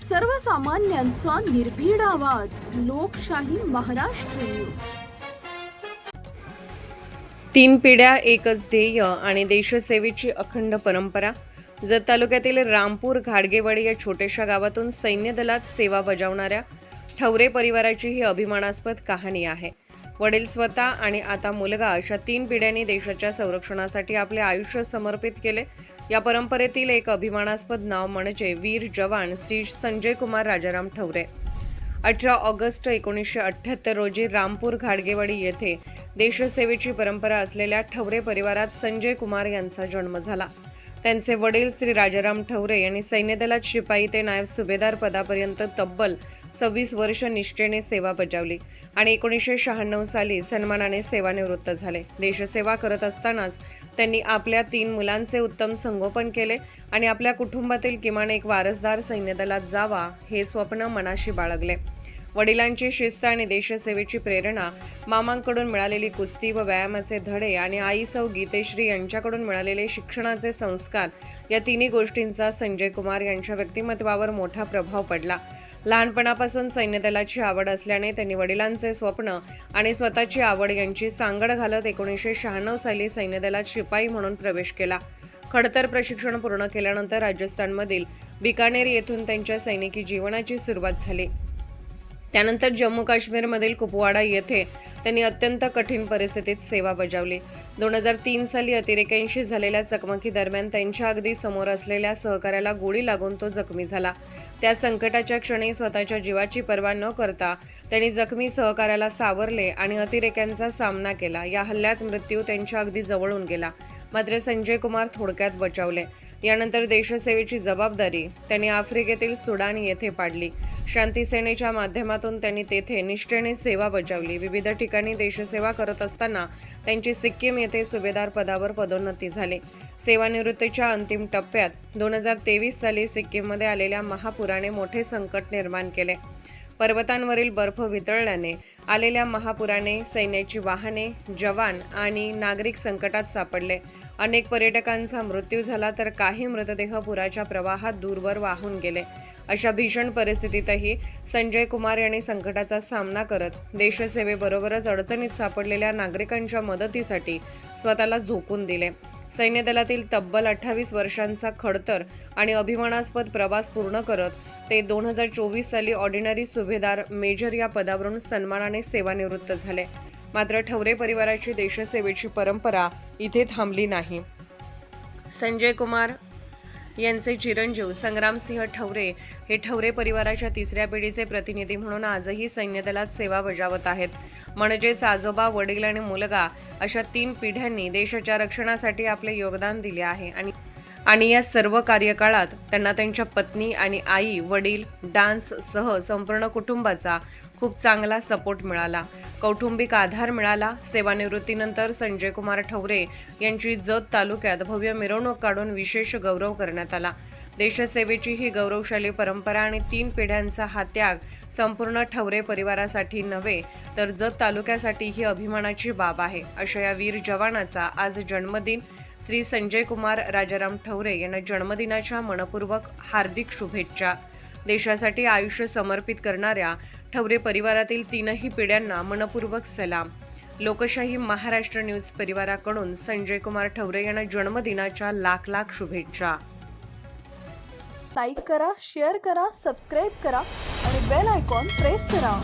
सर्वसामान्यांचा निर्भीड आवाज. लोकशाही महाराष्ट्र न्यूज. 3 पिढ्या एकच ध्येय आणि देशसेवेची अखंड परंपरा. जत तालुक्यातील रामपूर घाडगेवाडी या छोट्याशा गावातून सैन्य दलात सेवा बजावणाऱ्या ठवरे परिवाराची ही अभिमानास्पद कहाणी आहे. वडील स्वतः आणि आता मुलगा अशा 3 पिढ्यांनी देशाच्या संरक्षणासाठी आपले आयुष्य समर्पित केले. या परंपरेतील एक अभिमानास्पद नाव म्हणजे वीर जवान श्री संजय कुमार राजाराम ठवरे. 18 ऑगस्ट 1978 रोजी रामपूर घाडगेवाडी येथे देशसेवेची परंपरा असलेल्या ठवरे परिवारात संजय कुमार यांचा जन्म झाला. त्यांचे वडील श्री राजाराम ठवरे यांनी सैन्य दलात शिपाई ते नायब सुभेदार पदापर्यंत तब्बल 26 वर्ष निष्ठेने सेवा बजावली आणि 1996 साली सन्मानाने सेवानिवृत्त झाले. देशसेवा करत असतानाच त्यांनी आपल्या 3 मुलांचे उत्तम संगोपन केले आणि आपल्या कुटुंबातील किमान एक वारसदार सैन्य दलात जावा हे स्वप्न मनाशी बाळगले. वडिलांची शिस्त आणि देशसेवेची प्रेरणा, मामांकडून मिळालेली कुस्ती व व्यायामाचे धडे आणि आई सौ गीतेश्री यांच्याकडून मिळालेले शिक्षणाचे संस्कार या तिन्ही गोष्टींचा संजय कुमार यांच्या व्यक्तिमत्वावर मोठा प्रभाव पडला. लहानपणापासून सैन्य दलाची आवड असल्याने त्यांनी वडिलांचे स्वप्न आणि स्वतःची आवड यांची सांगड घालत 1996 साली सैन्य दलात शिपाई म्हणून प्रवेश केला. खडतर प्रशिक्षण पूर्ण केल्यानंतर राजस्थानमधील बिकानेर येथून त्यांच्या सैनिकी जीवनाची सुरुवात झाली. त्यानंतर जम्मू काश्मीरमधील कुपवाडा येथे त्यांनी अत्यंत कठीण परिस्थितीत सेवा बजावली. 2003 साली अतिरेक्यांशी झालेल्या चकमकीदरम्यान त्यांच्या अगदी समोर असलेल्या सहकाऱ्याला गोळी लागून तो जखमी झाला. त्या संकटाच्या क्षणी स्वतःच्या जीवाची पर्वा न करता त्यांनी जखमी सहकाऱ्याला सावरले आणि अतिरेक्यांचा सामना केला. या हल्ल्यात मृत्यू त्यांच्या अगदी जवळून गेला, मात्र संजय कुमार थोडक्यात बचावले. यानंतर देशसेवेची जबाबदारी त्यांनी आफ्रिकेतील सुडान येथे पाडली. शांती सेनेच्या माध्यमातून त्यांनी तेथे निष्ठेने सेवा बजावली. विविध ठिकाणी देशसेवा करत असताना त्यांची सिक्कीम येथे सुभेदार पदावर पदोन्नती झाली. सेवानिवृत्तीच्या अंतिम टप्प्यात 2023 साली सिक्कीममध्ये आलेल्या महापुराने मोठे संकट निर्माण केले. पर्वतांवरील बर्फ वितळल्याने आलेल्या महापुराने सैन्याची वाहने, जवान आणि नागरिक संकटात सापडले. अनेक पर्यटकांचा मृत्यू झाला तर काही मृतदेह पुराच्या प्रवाहात दूरवर वाहून गेले. अशा भीषण परिस्थितीतही संजय कुमार यांनी संकटाचा सामना करत देशसेवेबरोबरच अडचणीत सापडलेल्या नागरिकांच्या मदतीसाठी स्वतःला झोकून दिले. सैन्य दलातील तब्बल 28 वर्षांचा खडतर आणि अभिमानास्पद प्रवास पूर्ण करत ते 2024 साली ऑर्डिनरी सुभेदार मेजर या पदावरून सन्मानाने सेवानिवृत्त झाले. मात्र ठवरे परिवाराची देशसेवेची परंपरा इथे थांबली नाही. संजय कुमार यांचे चिरंजीव संग्रामसिंह ठवरे हे ठवरे परिवाराच्या 3ऱ्या पिढीचे प्रतिनिधी म्हणून आजही सैन्य दलात सेवा बजावत आहेत. म्हणजेच आजोबा, वडील आणि मुलगा अशा 3 पिढ्यांनी देशाच्या रक्षणासाठी आपले योगदान दिले आहे आणि या सर्व कार्यकाळात त्यांना त्यांच्या पत्नी आणि आई, वडील, डान्ससह संपूर्ण कुटुंबाचा खूप चांगला सपोर्ट मिळाला, कौटुंबिक आधार मिळाला. सेवानिवृत्तीनंतर संजय कुमार ठवरे यांची जत तालुक्यात भव्य मिरवणूक काढून विशेष गौरव करण्यात आला. देशसेवेची ही गौरवशाली परंपरा आणि 3 पिढ्यांचा हा त्याग संपूर्ण ठवरे परिवारासाठी नव्हे तर जत तालुक्यासाठी ही अभिमानाची बाब आहे. अशा या वीर जवानाचा आज जन्मदिन. श्री संजय कुमार राजाराम ठवरे यांना जन्मदिनाच्या मनपूर्वक हार्दिक शुभेच्छा. देशासाठी आयुष्य समर्पित करणाऱ्या ठवरे परिवारातील 3ही पिढ्यांना मनपूर्वक सलाम. लोकशाही महाराष्ट्र न्यूज परिवाराकडून संजय कुमार ठवरे यांना जन्मदिनाच्या लाख लाख शुभेच्छा. लाईक करा, शेअर करा, सबस्क्राईब करा आणि बेल आयकॉन प्रेस करा.